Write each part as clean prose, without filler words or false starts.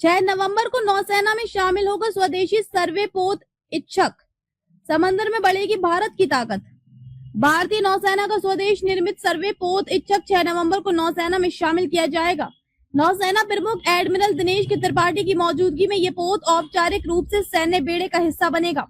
6 नवंबर को नौसेना में शामिल होगा स्वदेशी सर्वे पोत इच्छक। समंदर में बढ़ेगी भारत की ताकत। भारतीय नौसेना का स्वदेश निर्मित सर्वे पोत इच्छक 6 नवंबर को नौसेना में शामिल किया जाएगा। नौसेना प्रमुख एडमिरल दिनेश के त्रिपाठी की मौजूदगी में ये पोत औपचारिक रूप से सैन्य बेड़े का हिस्सा बनेगा।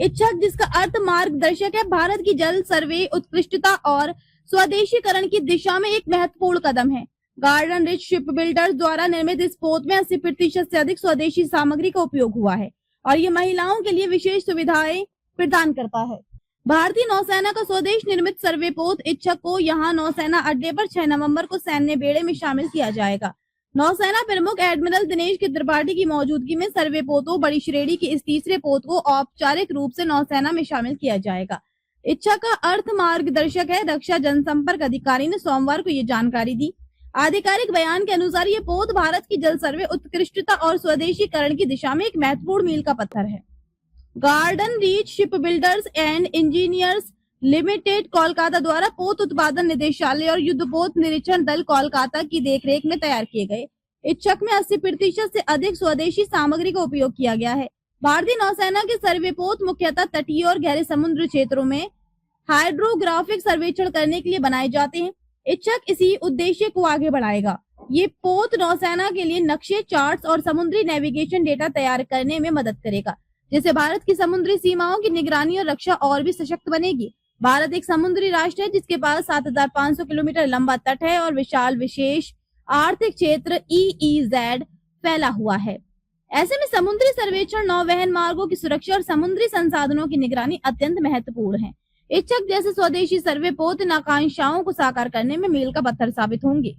इच्छक, जिसका अर्थ मार्गदर्शक है, भारत की जल सर्वे उत्कृष्टता और स्वदेशीकरण की दिशा में एक महत्वपूर्ण कदम है। गार्डन रिच शिप बिल्डर्स द्वारा निर्मित इस पोत में 80% से अधिक स्वदेशी सामग्री का उपयोग हुआ है और ये महिलाओं के लिए विशेष सुविधाएं प्रदान करता है। भारतीय नौसेना का स्वदेश निर्मित सर्वे पोत इच्छक को यहाँ नौसेना अड्डे पर 6 नवंबर को सैन्य बेड़े में शामिल किया जाएगा। नौसेना प्रमुख एडमिरल दिनेश के त्रिपाठी की मौजूदगी में सर्वे पोतों बड़ी श्रेणी की इस तीसरे पोत को औपचारिक रूप से नौसेना में शामिल किया जाएगा। इच्छा का अर्थ मार्गदर्शक है। रक्षा जनसंपर्क अधिकारी ने सोमवार को ये जानकारी दी। आधिकारिक बयान के अनुसार ये पोत भारत की जल सर्वे उत्कृष्टता और स्वदेशीकरण की दिशा में एक महत्वपूर्ण मील का पत्थर है। Garden reach ship builders and engineers limited Kolkata द्वारा पोत उत्पादन निदेशालय और युद्धपोत निरीक्षण दल कोलकाता की देखरेख में तैयार किए गए इच्छक में 80% से अधिक स्वदेशी सामग्री का उपयोग किया गया है। भारतीय नौसेना के सर्वे पोत मुख्यतः तटीय और गहरे समुद्र क्षेत्रों में हाइड्रोग्राफिक सर्वेक्षण करने के लिए बनाए जाते हैं। इच्छक इसी उद्देश्य को आगे बढ़ाएगा। ये पोत नौसेना के लिए नक्शे, चार्ट्स और समुद्री नेविगेशन डेटा तैयार करने में मदद करेगा, जिससे भारत की समुद्री सीमाओं की निगरानी और रक्षा और भी सशक्त बनेगी। भारत एक समुद्री राष्ट्र है जिसके पास 7,500 किलोमीटर लंबा तट है और विशाल विशेष आर्थिक क्षेत्र EEZ फैला हुआ है। ऐसे में समुद्री सर्वेक्षण, नौवहन मार्गों की सुरक्षा और समुद्री संसाधनों की निगरानी अत्यंत महत्वपूर्ण है। इच्छक जैसे स्वदेशी सर्वे पोत इन आकांक्षाओं को साकार करने में मील का पत्थर साबित होंगे।